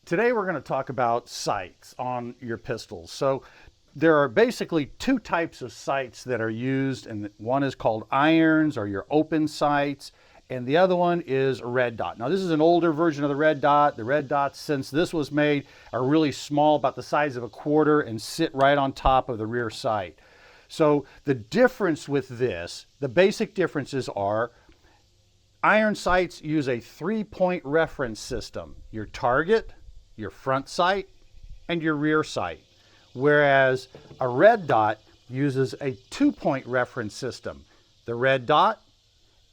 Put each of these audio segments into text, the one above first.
Today we're going to talk about sights on your pistols. So there are basically two types of sights that are used, and one is called irons or your open sights, and the other one is a red dot. Now this is an older version of the red dot. The red dots, since this was made, are really small, about the size of a quarter, and sit right on top of the rear sight. So the difference with this, the basic differences are iron sights use a 3-point reference system. Your target, your front sight, and your rear sight. Whereas a red dot uses a 2-point reference system. The red dot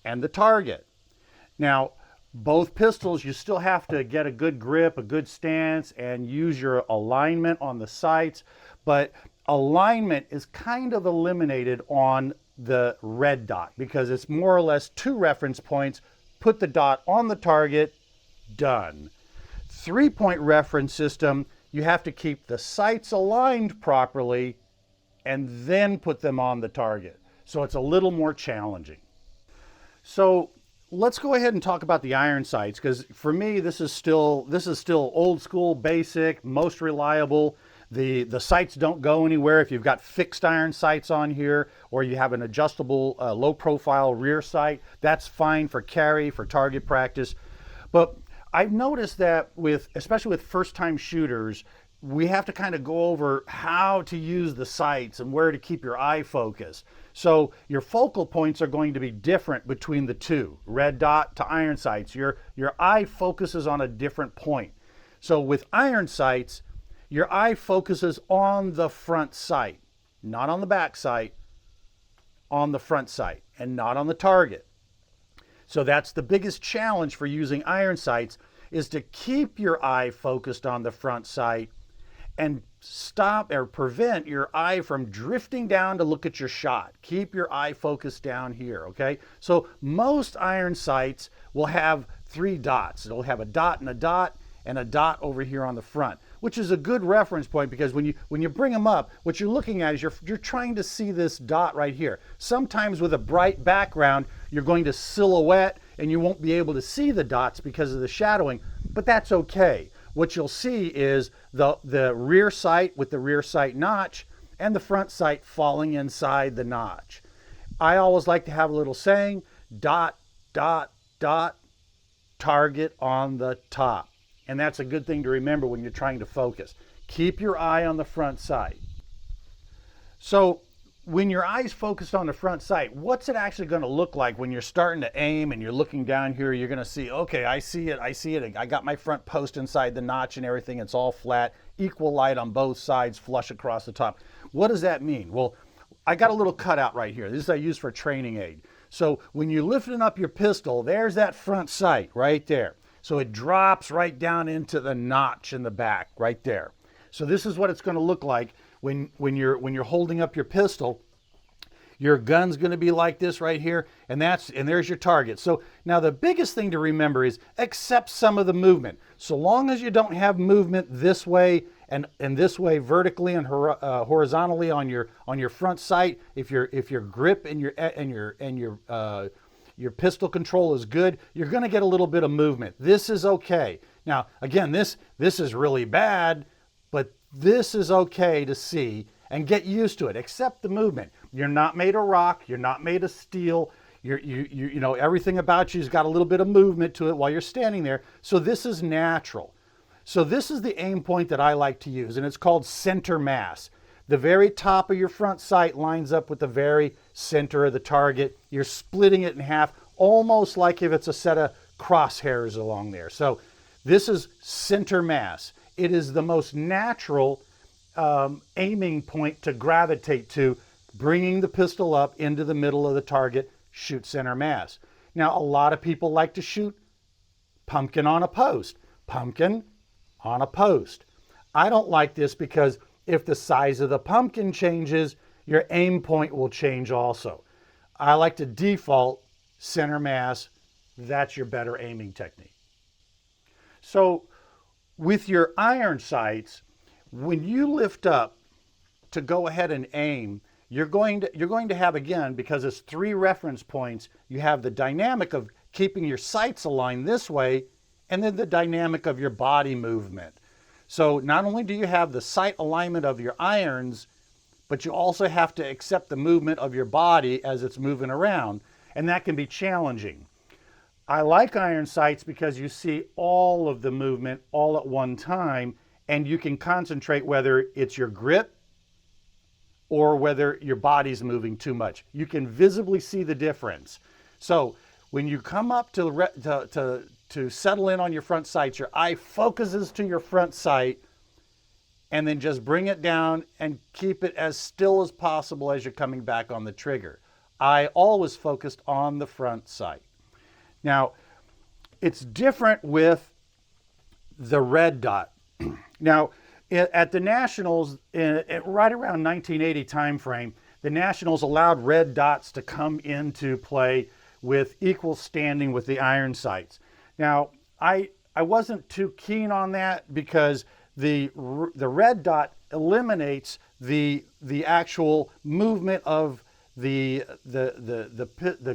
and the target. Now, both pistols, you still have to get a good grip, a good stance, and use your alignment on the sights, but alignment is kind of eliminated on the red dot because it's more or less 2 reference points. Put the dot on the target, done. 3-point reference system, you have to keep the sights aligned properly and then put them on the target. So it's a little more challenging. So let's go ahead and talk about the iron sights, because for me this is still old school, basic, most reliable. The sights don't go anywhere. If you've got fixed iron sights on here, or you have an adjustable low profile rear sight, that's fine for carry, for target practice. But I've noticed that especially with first time shooters, we have to kind of go over how to use the sights and where to keep your eye focused. So your focal points are going to be different between the two, red dot to iron sights. Your eye focuses on a different point. So with iron sights, your eye focuses on the front sight, not on the back sight, on the front sight, and not on the target. So that's the biggest challenge for using iron sights, is to keep your eye focused on the front sight and stop or prevent your eye from drifting down to look at your shot. Keep your eye focused down here, okay? So most iron sights will have 3 dots. It'll have a dot and a dot over here on the front, which is a good reference point, because when you bring them up, what you're looking at is you're trying to see this dot right here. Sometimes with a bright background, you're going to silhouette and you won't be able to see the dots because of the shadowing, but that's okay. What you'll see is the rear sight with the rear sight notch and the front sight falling inside the notch. I always like to have a little saying, dot, dot, dot, target on the top. And that's a good thing to remember when you're trying to focus. Keep your eye on the front sight. So when your eye's focused on the front sight, what's it actually going to look like when you're starting to aim and you're looking down here? You're going to see, okay, I see it. I got my front post inside the notch and everything. It's all flat, equal light on both sides, flush across the top. What does that mean? Well, I got a little cutout right here. This I use for training aid. So when you're lifting up your pistol, there's that front sight right there. So it drops right down into the notch in the back right there. So this is what it's going to look like when you're holding up your pistol. Your gun's going to be like this right here, and there's your target. So now the biggest thing to remember is accept some of the movement. So long as you don't have movement this way and this way vertically and horizontally on your front sight, if your grip and your pistol control is good, you're going to get a little bit of movement. This is okay. Now, again, this is really bad, but this is okay to see and get used to it. Accept the movement. You're not made of rock. You're not made of steel. You know, everything about you's got a little bit of movement to it while you're standing there. So this is natural. So this is the aim point that I like to use, and it's called center mass. The very top of your front sight lines up with the very center of the target. You're splitting it in half, almost like if it's a set of crosshairs along there. So this is center mass. It is the most natural aiming point to gravitate to, bringing the pistol up into the middle of the target, shoot center mass. Now, a lot of people like to shoot pumpkin on a post. Pumpkin on a post. I don't like this because if the size of the pumpkin changes, your aim point will change also. I like to default center mass. That's your better aiming technique. So with your iron sights, when you lift up to go ahead and aim, you're going to have, again, because it's 3 reference points, you have the dynamic of keeping your sights aligned this way, and then the dynamic of your body movement. So not only do you have the sight alignment of your irons, but you also have to accept the movement of your body as it's moving around, and that can be challenging. I like iron sights because you see all of the movement all at one time, and you can concentrate whether it's your grip or whether your body's moving too much. You can visibly see the difference. So when you come up to settle in on your front sights, your eye focuses to your front sight, and then just bring it down and keep it as still as possible as you're coming back on the trigger. I always focused on the front sight. Now, it's different with the red dot. Now, at the Nationals, right around 1980 timeframe, the Nationals allowed red dots to come into play with equal standing with the iron sights. Now, I wasn't too keen on that because the red dot eliminates the actual movement of the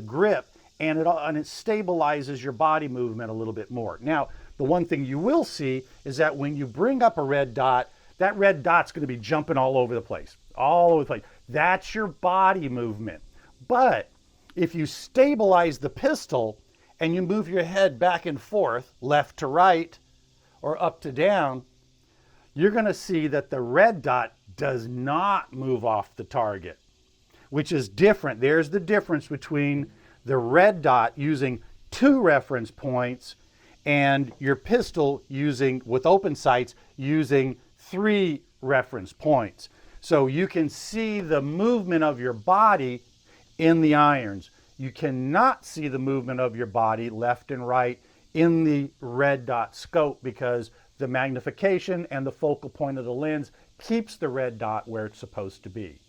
grip, and it stabilizes your body movement a little bit more. Now, the one thing you will see is that when you bring up a red dot, that red dot's going to be jumping all over the place, all over the place. That's your body movement. But if you stabilize the pistol and you move your head back and forth, left to right or up to down, you're going to see that the red dot does not move off the target, which is different. There's the difference between the red dot using 2 reference points and your pistol using, with open sights, using 3 reference points. So you can see the movement of your body in the irons. You cannot see the movement of your body left and right in the red dot scope because the magnification and the focal point of the lens keeps the red dot where it's supposed to be.